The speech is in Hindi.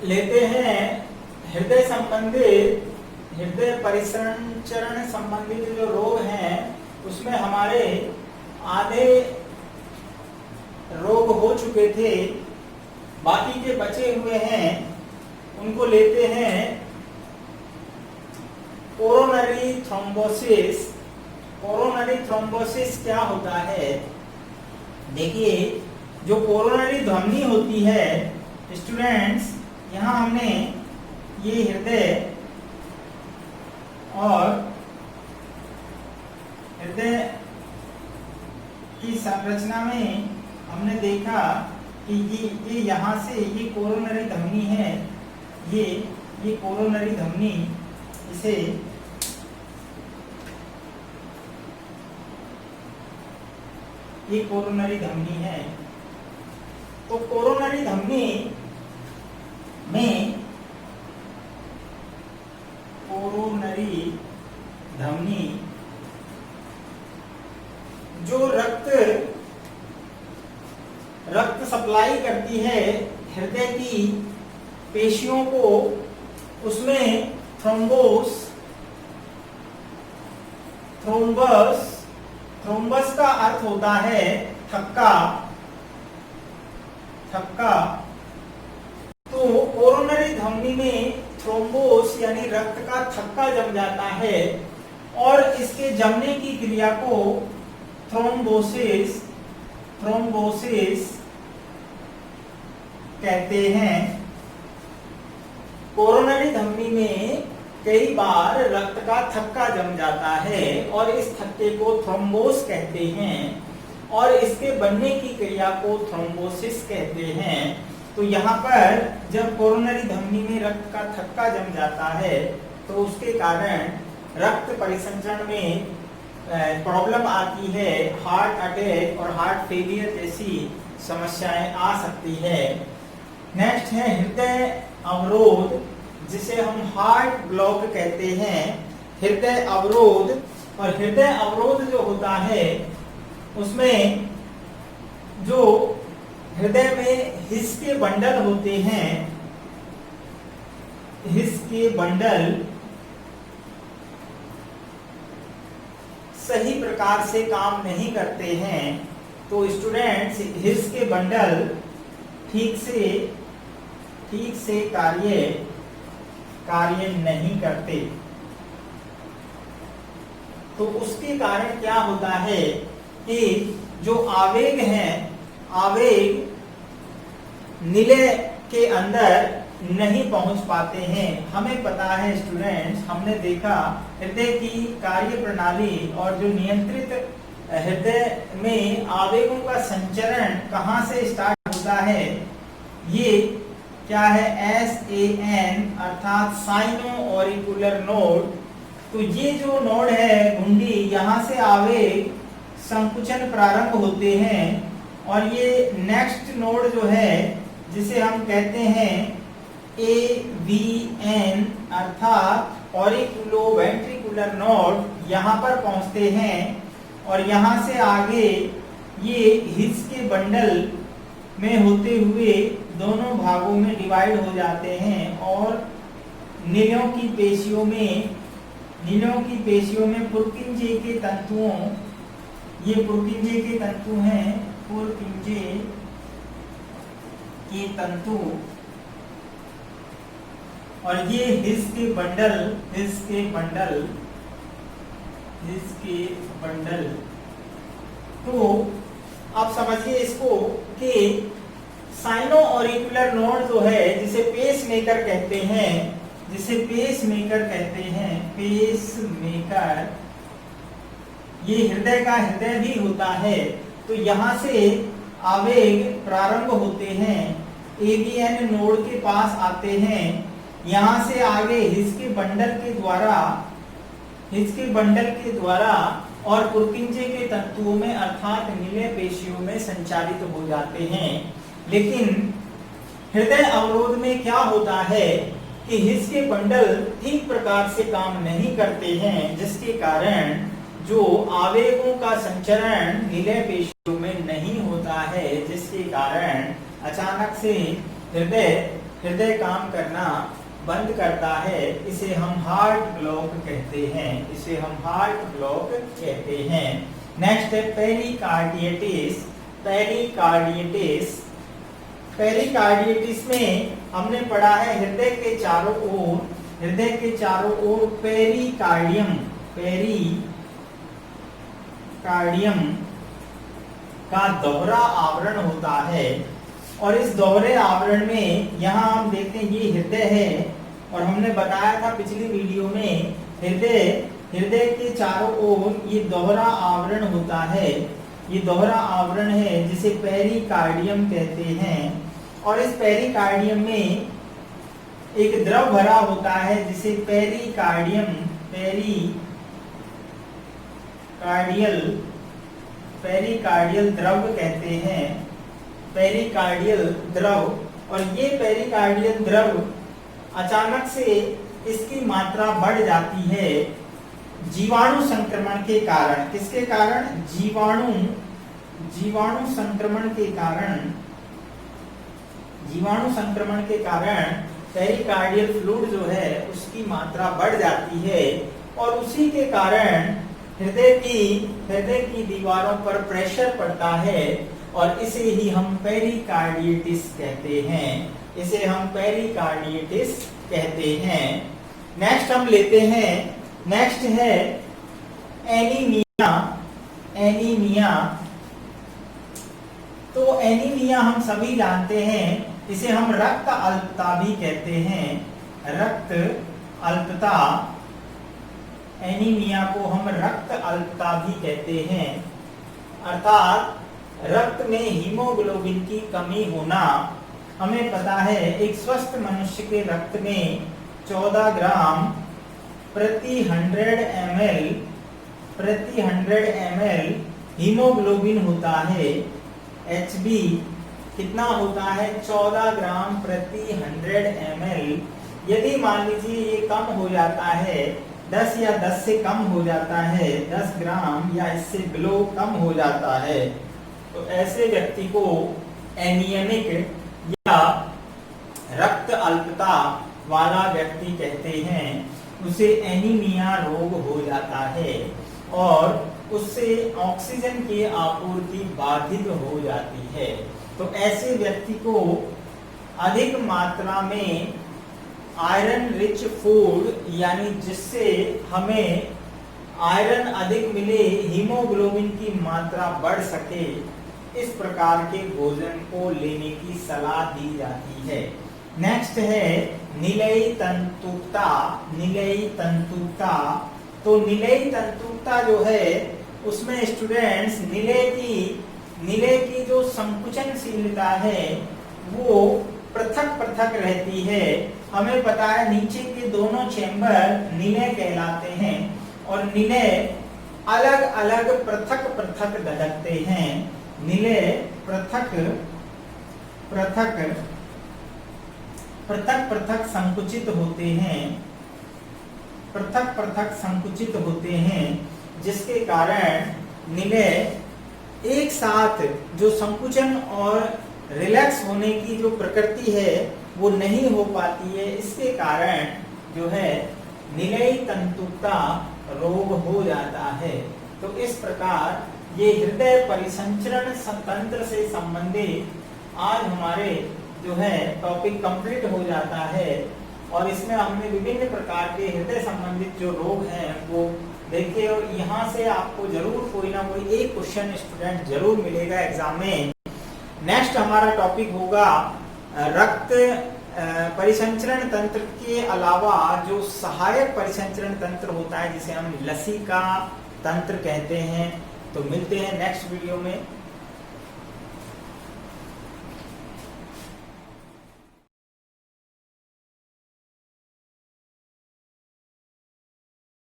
लेते हैं हृदय संबंधित, हृदय परिसंचरण संबंधित जो रोग हैं उसमें हमारे आधे रोग हो चुके थे, बाकी के बचे हुए हैं उनको लेते हैं कोरोनरी थ्रोम्बोसिस। कोरोनरी थ्रोम्बोसिस क्या होता है? देखिए, जो कोरोनरी ध्वनि होती है स्टूडेंट्स, यहाँ हमने ये हृदय और हृदय की संरचना में हमने देखा कि ये यहाँ से ये कोरोनरी धमनी है, ये कोरोनरी धमनी, इसे ये कोरोनरी धमनी है। तो कोरोनरी धमनी में कोरोनरी धमनी जो रक्त सप्लाई करती है हृदय की पेशियों को, उसमें थ्रोम्बस का अर्थ होता है थक्का। तो कोरोनरी धमनी में थ्रोम्बोस यानी रक्त का थक्का जम जाता है और इसके जमने की क्रिया को थ्रोम्बोसिस कहते हैं। कोरोनरी धमनी में कई बार रक्त का थक्का जम जाता है और इस थक्के को थ्रोम्बोस कहते हैं और इसके बनने की क्रिया को थ्रोम्बोसिस कहते हैं। तो यहाँ पर जब कोरोनरी धमनी में रक्त का थक्का जम जाता है तो उसके कारण रक्त परिसंचरण में प्रॉब्लम आती है, हार्ट अटैक और हार्ट फेलियर जैसी समस्याएं आ सकती है। नेक्स्ट है हृदय अवरोध, जिसे हम हार्ट ब्लॉक कहते हैं। हृदय अवरोध, और हृदय अवरोध जो होता है उसमें जो हृदय में हिस के बंडल होते हैं, हिस के बंडल सही प्रकार से काम नहीं करते हैं। तो स्टूडेंट्स, हिस के बंडल ठीक से कार्य नहीं करते। तो उसके कारण क्या होता है कि जो आवेग हैं, आवेग नीले के अंदर नहीं पहुंच पाते हैं। हमें पता है स्टूडेंट्स, हमने देखा हृदय की कार्य प्रणाली और जो नियंत्रित हृदय में आवेगों का संचरण कहां से स्टार्ट होता है, ये क्या है, SAN अर्थात साइनो ऑरिकुलर नोड। तो ये जो नोड है घुंडी, यहाँ से आवेग संकुचन प्रारंभ होते हैं और ये नेक्स्ट नोड जो है जिसे हम कहते हैं AVN अर्थात ऑरिकुलो वेंट्रिकुलर नोड, यहाँ पर पहुंचते हैं और यहाँ से आगे ये हिस के बंडल में होते हुए दोनों भागों में डिवाइड हो जाते हैं और नीलों की पेशियों में पुरकिंजे के तंतुओं, ये पुरकिंजे के तंतु हैं, पुरकिंजे के तंतु, और ये हिस के बंडल। तो आप समझिए इसको कि साइनो ऑरिकुलर नोड जो है जिसे पेसमेकर कहते हैं, पेसमेकर, ये हृदय का हृदय भी होता है। तो यहाँ से आवेग प्रारंभ होते हैं, AVN नोड के पास आते हैं, यहाँ से आगे हिस के बंडल के द्वारा और पुरकिंजे के तंतुओं में अर्थात नीले पेशियों में संचारित हो जाते हैं। लेकिन हृदय अवरोध में क्या होता है कि हिस के बंडल ठीक प्रकार से काम नहीं करते हैं, जिसके कारण जो आवेगों का संचरण नीले पेशियों में नहीं होता है, जिसके कारण अचानक से हृदय काम करना बंद करता है, इसे हम हार्ट ब्लॉक कहते हैं, इसे हम हार्ट ब्लॉक कहते हैं। नेक्स्ट है पेरिकार्डियटिस। पेरिकार्डियटिस, पेरिकार्डियटिस में हमने पढ़ा है हृदय के चारों ओर पेरिकार्डियम, पेरिकार्डियम का दोहरा आवरण होता है। और इस दोहरे आवरण में यहाँ हम देखते हैं ये हृदय है, और हमने बताया था पिछली वीडियो में हृदय के चारों ओर ये दोहरा आवरण होता है, ये दोहरा आवरण है जिसे पेरिकार्डियम कहते हैं। और इस पेरिकार्डियम में एक द्रव भरा होता है जिसे पेरिकार्डियल द्रव कहते हैं, पेरिकार्डियल द्रव। और ये पेरिकार्डियल द्रव अचानक से इसकी मात्रा बढ़ जाती है जीवाणु संक्रमण के कारण। किसके कारण? जीवाणु संक्रमण के कारण, जीवाणु संक्रमण के कारण पेरिकार्डियल फ्लूइड जो है उसकी मात्रा बढ़ जाती है, और उसी के कारण हृदय की दीवारों पर प्रेशर पड़ता है, और इसे ही हम पेरिकार्डियटिस कहते हैं, इसे हम पेरिकार्डियटिस कहते हैं। नेक्स्ट हम लेते हैं, नेक्स्ट है एनीमिया। एनीमिया, तो एनीमिया हम सभी जानते हैं, इसे हम रक्त अल्पता भी कहते हैं, रक्त अल्पता। एनीमिया को हम रक्त अल्पता भी कहते हैं, अर्थात रक्त में हीमोग्लोबिन की कमी होना। हमें पता है एक स्वस्थ मनुष्य के रक्त में 14 ग्राम प्रति 100 ml हीमोग्लोबिन होता है। HB कितना होता है? 14 ग्राम प्रति 100 ml। यदि मान लीजिए ये कम हो जाता है, 10 या 10 से कम हो जाता है, 10 ग्राम या इससे बिलो कम हो जाता है, तो ऐसे व्यक्ति को एनीमिक या रक्त अल्पता वाला व्यक्ति कहते हैं। उसे एनीमिया रोग हो जाता है और उससे ऑक्सीजन की आपूर्ति बाधित हो जाती है। तो ऐसे व्यक्ति को अधिक मात्रा में आयरन रिच फूड, यानी जिससे हमें आयरन अधिक मिले, हीमोग्लोबिन की मात्रा बढ़ सके, इस प्रकार के भोजन को लेने की सलाह दी जाती है। नेक्स्ट है निलयी तंतुकता। निलयी तंतुकता, तो निलयी तंतुकता जो है उसमें स्टूडेंट्स निलय की जो संकुचनशीलता है वो पृथक पृथक रहती है। हमें पता है नीचे के दोनों चेंबर निलय कहलाते हैं और निलय अलग अलग पृथक पृथक धड़कते हैं। निलय पृथक पृथक संकुचित होते हैं, पृथक पृथक संकुचित होते हैं, जिसके कारण निलय एक साथ जो संकुचन और रिलैक्स होने की जो प्रकृति है वो नहीं हो पाती है। इसके कारण जो है निलयी तंतुकता रोग हो जाता है। तो इस प्रकार ये हृदय परिसंचरण तंत्र से संबंधित आज हमारे जो है टॉपिक कंप्लीट हो जाता है और इसमें हमने विभिन्न प्रकार के हृदय संबंधित जो रोग हैं वो देखे। और यहाँ से आपको जरूर कोई ना कोई एक क्वेश्चन स्टूडेंट जरूर मिलेगा एग्जाम में। नेक्स्ट हमारा टॉपिक होगा रक्त परिसंचरण तंत्र के अलावा जो सहायक परिसंचरण तंत्र होता है जिसे हम लसीका तंत्र कहते हैं। तो मिलते हैं नेक्स्ट वीडियो में।